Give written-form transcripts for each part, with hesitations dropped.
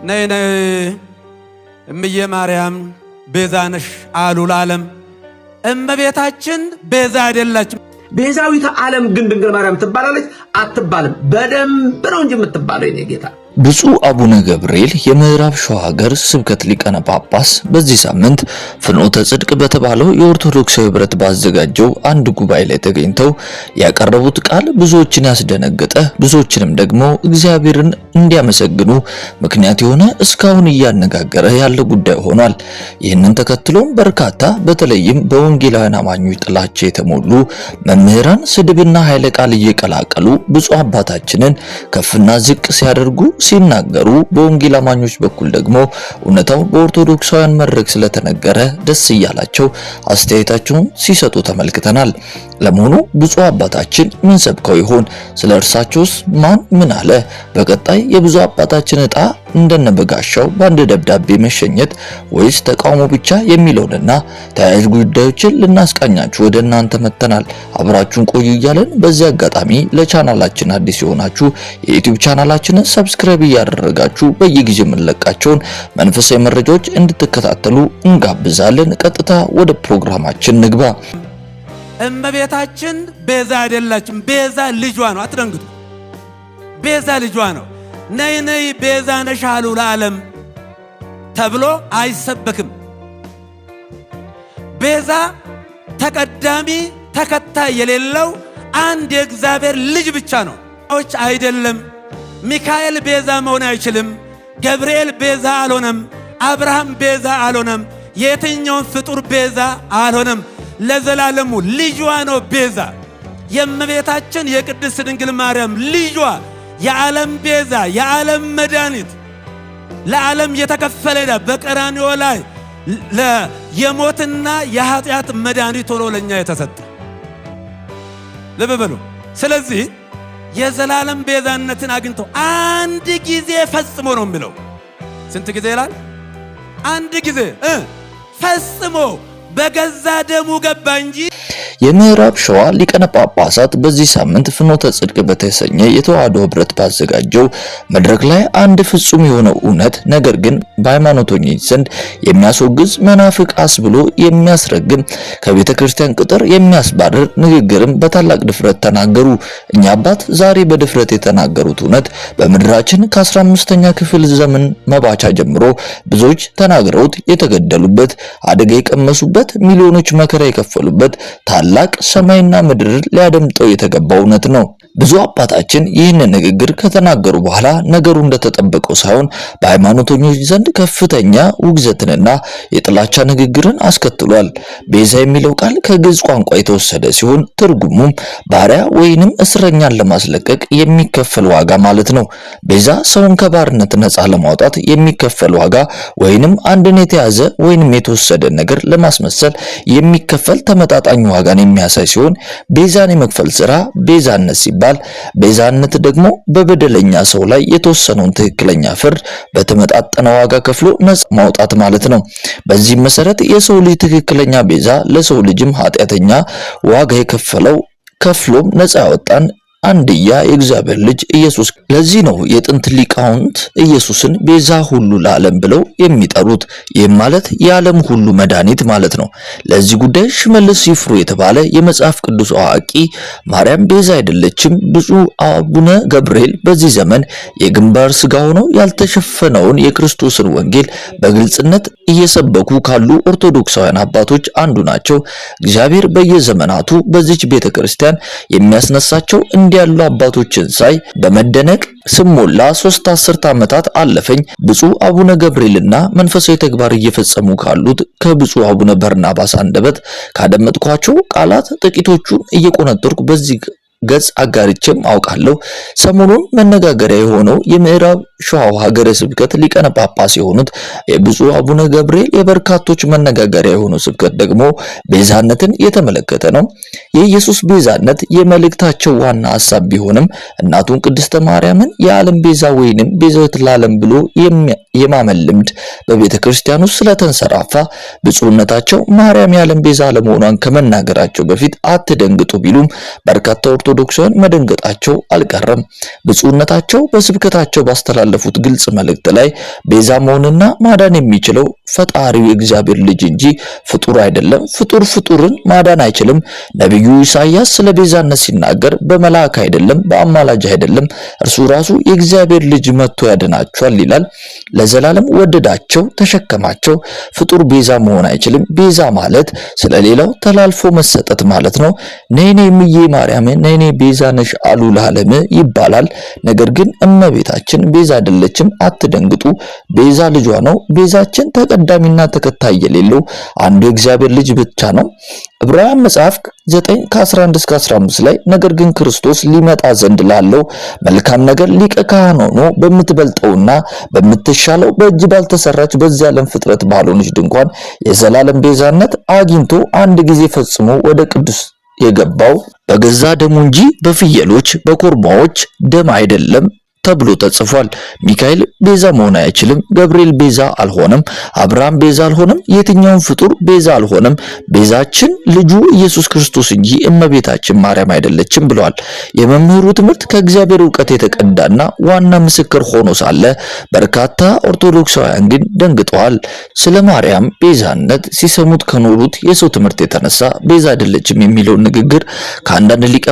ነይ ነይ እምዬ ማርያም ቤዛ ነሽ አሉ ለዓለም። እመቤታችን ቤዛ አይደላችም። ቤዛዊተ ዓለም ግን ድንግል ማርያም ትባላለች አትባልም? በደንብ ነው እንጂ የምትባለው የኔ ጌታ። ብፁዕ አቡነ ገብርኤል የምዕራብ ሸዋ ሀገረ ስብከት ሊቀነ ጳጳስ በዚህ ሳምንት ፍኖተ ጽድቅ በተባለው የኦርቶዶክሳዊ ህብረት ባዘጋጀው አንድ ጉባኤ ላይ ተገኝተው ያቀረቡት ቃል ብዙዎችን ያስደነገጠ፣ ብዙዎችንም ደግሞ እግዚአብሔርን እንዲያመሰግኑ ምክንያት የሆነ እስካሁን እያነጋገረ ያለ ጉዳይ ሆኗል። ይህንን ተከትሎም በርካታ በተለይም በወንጌላውያን አማኞች ጥላቻ የተሞሉ መምህራን ስድብና ኃይለ ቃል እየቀላቀሉ ብፁዕ አባታችንን ከፍና ዝቅ ሲያደርጉ ሲናገሩ፣ በወንጌል አማኞች በኩል ደግሞ እውነታው በኦርቶዶክሳውያን መድረክ ስለተነገረ ደስ እያላቸው አስተያየታቸውን ሲሰጡ ተመልክተናል። ለመሆኑ ብፁዕ አባታችን ምን ሰብከው ይሆን? ስለ እርሳቸውስ ማን ምን አለ? በቀጣይ የብፁዕ አባታችን ዕጣ እንደነበጋሻው በአንድ ደብዳቤ መሸኘት ወይስ ተቃውሞ ብቻ የሚለውንና ተያያዥ ጉዳዮችን ልናስቃኛችሁ ወደ እናንተ መጥተናል። አብራችሁን ቆዩ እያለን በዚህ አጋጣሚ ለቻናላችን አዲስ የሆናችሁ የዩቲዩብ ቻናላችንን ሰብስክራይብ እያደረጋችሁ በየጊዜው የምንለቃቸውን መንፈሳዊ መረጃዎች እንድትከታተሉ እንጋብዛለን። ቀጥታ ወደ ፕሮግራማችን ንግባ። እመቤታችን ቤዛ አይደላችም። ቤዛ ልጇ ነው። አትደንግጡ። ቤዛ ልጇ ነው። ነይ ነይ ቤዛ ነሽ አሉ ለዓለም ተብሎ አይሰበክም። ቤዛ ተቀዳሚ ተከታይ የሌለው አንድ የእግዚአብሔር ልጅ ብቻ ነው። አይደለም። ሚካኤል ቤዛ መሆን አይችልም። ገብርኤል ቤዛ አልሆነም። አብርሃም ቤዛ አልሆነም። የትኛውን ፍጡር ቤዛ አልሆነም። ለዘላለሙ ልጇ ነው ቤዛ። የእመቤታችን የቅድስት ድንግል ማርያም ልጇ የዓለም ቤዛ፣ የዓለም መድኃኒት፣ ለዓለም የተከፈለ ዕዳ በቀራንዮ ላይ የሞትና የኃጢአት መድኃኒት ሆኖ ለኛ የተሰጠ ልብ በሉ። ስለዚህ የዘላለም ቤዛነትን አግኝቶ አንድ ጊዜ ፈጽሞ ነው የሚለው። ስንት ጊዜ ይላል? አንድ ጊዜ ፈጽሞ በገዛ ደሙ ገባ እንጂ። የምዕራብ ሸዋ ሊቀነ ጳጳሳት በዚህ ሳምንት ፍኖተ ጽድቅ በተሰኘ የተዋሕዶ ህብረት ባዘጋጀው መድረክ ላይ አንድ ፍጹም የሆነው እውነት ነገር ግን በሃይማኖተኞች ዘንድ የሚያስወግዝ መናፍቅ አስብሎ የሚያስረግም ከቤተ ክርስቲያን ቅጥር የሚያስባርር ንግግርም በታላቅ ድፍረት ተናገሩ። እኛ አባት ዛሬ በድፍረት የተናገሩት እውነት በምድራችን ከ15ኛ ክፍል ዘመን መባቻ ጀምሮ ብዙዎች ተናግረውት የተገደሉበት፣ አደጋ የቀመሱበት፣ ሚሊዮኖች መከራ የከፈሉበት ታላቅ ሰማይና ምድር ሊያደምጠው የተገባው እውነት ነው። ብዙ አባታችን ይህንን ንግግር ከተናገሩ በኋላ ነገሩ እንደተጠበቀው ሳይሆን በሃይማኖተኞች ዘንድ ከፍተኛ ውግዘትንና የጥላቻ ንግግርን አስከትሏል። ቤዛ የሚለው ቃል ከግዕዝ ቋንቋ የተወሰደ ሲሆን ትርጉሙም ባሪያ ወይንም እስረኛን ለማስለቀቅ የሚከፈል ዋጋ ማለት ነው። ቤዛ ሰውን ከባርነት ነፃ ለማውጣት የሚከፈል ዋጋ ወይንም አንድን የተያዘ ወይንም የተወሰደ ነገር ለማስመሰል የሚከፈል ተመጣጣኝ ዋጋን የሚያሳይ ሲሆን ቤዛን የመክፈል ስራ ቤዛነት ሲባል፣ ቤዛነት ደግሞ በበደለኛ ሰው ላይ የተወሰነውን ትክክለኛ ፍርድ በተመጣጠነ ዋጋ ከፍሎ ነፃ ማውጣት ማለት ነው። በዚህ መሰረት የሰው ልጅ ትክክለኛ ቤዛ ለሰው ልጅም ኃጢአተኛ ዋጋ የከፈለው ከፍሎም ነፃ ያወጣን አንድያ የእግዚአብሔር ልጅ ኢየሱስ። ለዚህ ነው የጥንት ሊቃውንት ኢየሱስን ቤዛ ሁሉ ለዓለም ብለው የሚጠሩት። ይህም ማለት የዓለም ሁሉ መድኃኒት ማለት ነው። ለዚህ ጉዳይ ሽመልስ ይፍሩ የተባለ የመጽሐፍ ቅዱስ አዋቂ ማርያም ቤዛ አይደለችም፣ ብፁዕ አቡነ ገብርኤል በዚህ ዘመን የግንባር ስጋ ሆነው ያልተሸፈነውን የክርስቶስን ወንጌል በግልጽነት እየሰበኩ ካሉ ኦርቶዶክሳውያን አባቶች አንዱ ናቸው። እግዚአብሔር በየዘመናቱ በዚች ቤተክርስቲያን የሚያስነሳቸው ያሉ አባቶችን ሳይ በመደነቅ ስሞላ 3 አስርት ዓመታት አለፈኝ። ብፁዕ አቡነ ገብርኤልና መንፈሳዊ ተግባር እየፈጸሙ ካሉት ከብፁዕ አቡነ በርናባስ አንደበት ካደመጥኳቸው ቃላት ጥቂቶቹን እየቆነጠርኩ በዚህ ገጽ አጋርቼም አውቃለሁ። ሰሞኑን መነጋገሪያ የሆነው የምዕራብ ሸዋ ሀገረ ስብከት ሊቀነ ጳጳስ የሆኑት የብፁዕ አቡነ ገብርኤል የበርካቶች መነጋገሪያ የሆነው ስብከት ደግሞ ቤዛነትን የተመለከተ ነው። የኢየሱስ ቤዛነት የመልእክታቸው ዋና ሐሳብ ቢሆንም እናቱን ቅድስተ ማርያምን የዓለም ቤዛ ወይንም ቤዛዊት ለዓለም ብሎ የማመን ልምድ በቤተ ክርስቲያን ውስጥ ስለተንሰራፋ ብፁዕነታቸው ማርያም የዓለም ቤዛ ለመሆኗን ከመናገራቸው በፊት አትደንግጡ ቢሉም በርካታ ኦርቶዶክሳውያን መደንገጣቸው አልቀረም። ብፁዕነታቸው በስብከታቸው ባስተላለፉት ግልጽ መልእክት ላይ ቤዛ መሆንና ማዳን የሚችለው ፈጣሪው የእግዚአብሔር ልጅ እንጂ ፍጡር አይደለም፣ ፍጡር ፍጡርን ማዳን አይችልም። ነቢዩ ኢሳይያስ ስለ ቤዛነት ሲናገር በመልአክ አይደለም፣ በአማላጅ አይደለም፣ እርሱ ራሱ የእግዚአብሔር ልጅ መጥቶ ያድናቸዋል ይላል። ለዘላለም ወደዳቸው፣ ተሸከማቸው። ፍጡር ቤዛ መሆን አይችልም። ቤዛ ማለት ስለሌላው ተላልፎ መሰጠት ማለት ነው። ነይ ነይ እምዬ ማርያም ነይ ነይ ቤዛ ነሽ አሉ ለዓለም ይባላል። ነገር ግን እመቤታችን ቤዛ አይደለችም፣ አትደንግጡ። ቤዛ ልጇ ነው። ቤዛችን ተቀዳሚና ተከታይ የሌለው አንዱ የእግዚአብሔር ልጅ ብቻ ነው። ዕብራውያን መጽሐፍ 9 ከ11 እስከ 15 ላይ ነገር ግን ክርስቶስ ሊመጣ ዘንድ ላለው መልካም ነገር ሊቀ ካህን ሆኖ በምትበልጠውና በምትሻለው በእጅ ባልተሰራች በዚህ ዓለም ፍጥረት ባልሆነች ድንኳን የዘላለም ቤዛነት አግኝቶ አንድ ጊዜ ፈጽሞ ወደ ቅዱስ የገባው በገዛ ደሙ እንጂ በፍየሎች በኮርማዎች ደም አይደለም ተብሎ ተጽፏል። ሚካኤል ቤዛ መሆን አይችልም። ገብርኤል ቤዛ አልሆነም። አብርሃም ቤዛ አልሆነም። የትኛውም ፍጡር ቤዛ አልሆነም። ቤዛችን ልጁ ኢየሱስ ክርስቶስ እንጂ እመቤታችን ማርያም አይደለችም ብለዋል። የመምህሩ ትምህርት ከእግዚአብሔር ዕውቀት የተቀዳና ዋና ምስክር ሆኖ ሳለ በርካታ ኦርቶዶክሳውያን ግን ደንግጠዋል። ስለ ማርያም ቤዛነት ሲሰሙት ከኖሩት የሰው ትምህርት የተነሳ ቤዛ አይደለችም የሚለውን ንግግር ከአንዳንድ ሊቀ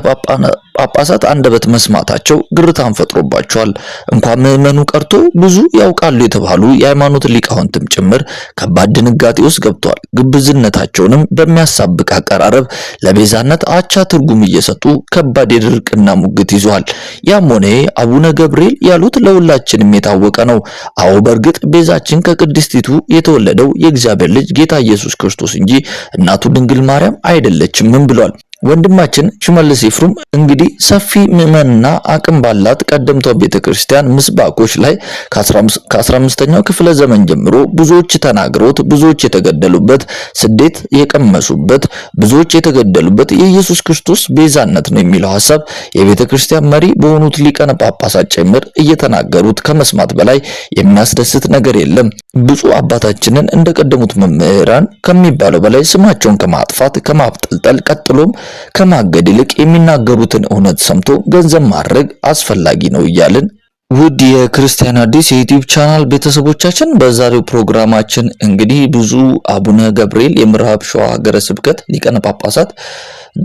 ጳጳሳት አንደበት መስማታቸው ግርታን ፈጥሮባቸዋል። እንኳን ምዕመኑ ቀርቶ ብዙ ያውቃሉ የተባሉ የሃይማኖት ሊቃውንትም ጭምር ከባድ ድንጋጤ ውስጥ ገብተዋል። ግብዝነታቸውንም በሚያሳብቅ አቀራረብ ለቤዛነት አቻ ትርጉም እየሰጡ ከባድ የድርቅና ሙግት ይዘዋል። ያም ሆነ አቡነ ገብርኤል ያሉት ለሁላችንም የታወቀ ነው። አዎ በእርግጥ ቤዛችን ከቅድስቲቱ የተወለደው የእግዚአብሔር ልጅ ጌታ ኢየሱስ ክርስቶስ እንጂ እናቱ ድንግል ማርያም አይደለችም ብሏል። ወንድማችን ሽመልስ ይፍሩም እንግዲህ ሰፊ ምዕመንና አቅም ባላት ቀደምቷ ቤተክርስቲያን ምስባኮች ላይ ከ15ኛው ክፍለ ዘመን ጀምሮ ብዙዎች ተናግረውት ብዙዎች የተገደሉበት ስደት የቀመሱበት ብዙዎች የተገደሉበት የኢየሱስ ክርስቶስ ቤዛነት ነው የሚለው ሐሳብ የቤተክርስቲያን መሪ በሆኑት ሊቃነ ጳጳሳት ጭምር እየተናገሩት ከመስማት በላይ የሚያስደስት ነገር የለም። ብፁዕ አባታችንን እንደቀደሙት መምህራን ከሚባለው በላይ ስማቸውን ከማጥፋት ከማብጠልጠል ቀጥሎም ከማገድ ይልቅ የሚናገሩትን እውነት ሰምቶ ገንዘብ ማድረግ አስፈላጊ ነው እያልን ውድ የክርስቲያን አዲስ የዩቲዩብ ቻናል ቤተሰቦቻችን በዛሬው ፕሮግራማችን እንግዲህ ብፁዕ አቡነ ገብርኤል የምዕራብ ሸዋ ሀገረ ስብከት ሊቃነ ጳጳሳት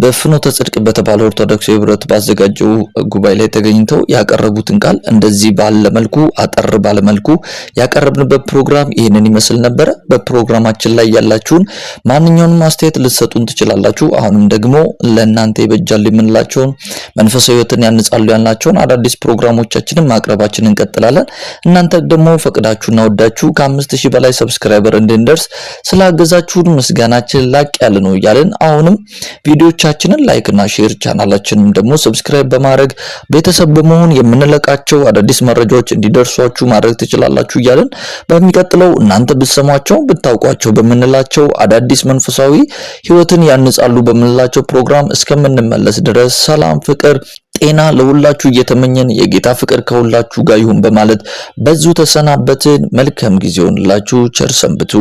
በፍኖተ ጽድቅ በተባለው ኦርቶዶክስ ህብረት ባዘጋጀው ጉባኤ ላይ ተገኝተው ያቀረቡትን ቃል እንደዚህ ባለመልኩ አጠር ባለመልኩ ያቀረብንበት ፕሮግራም ይህንን ይመስል ነበር። በፕሮግራማችን ላይ ያላችሁን ማንኛውንም አስተያየት ልትሰጡን ትችላላችሁ። አሁንም ደግሞ ለእናንተ ይበጃል የምንላቸውን መንፈሳዊ ህይወትን ያንጻሉ ያልናቸውን አዳዲስ ፕሮግራሞቻችንን ማቅረባችንን እንቀጥላለን። እናንተ ደግሞ ፈቅዳችሁና ወዳችሁ ከ5000 በላይ ሰብስክራይበር እንድንደርስ ስላገዛችሁን ምስጋናችን ላቅ ያለ ነው እያልን አሁንም ቪዲዮቻችንን ላይክ እና ሼር ቻናላችንን ደግሞ ሰብስክራይብ በማድረግ ቤተሰብ በመሆን የምንለቃቸው አዳዲስ መረጃዎች እንዲደርሷችሁ ማድረግ ትችላላችሁ እያልን በሚቀጥለው እናንተ ብትሰሟቸው ብታውቋቸው በመንላቸው አዳዲስ መንፈሳዊ ህይወትን ያንጻሉ በመንላቸው ፕሮግራም እስከምንመለስ ድረስ ሰላም፣ ፍቅር፣ ጤና ለሁላችሁ እየተመኘን የጌታ ፍቅር ከሁላችሁ ጋር ይሁን በማለት በዚሁ ተሰናበትን። መልካም ጊዜ ሆነላችሁ። ቸር ሰንብቱ።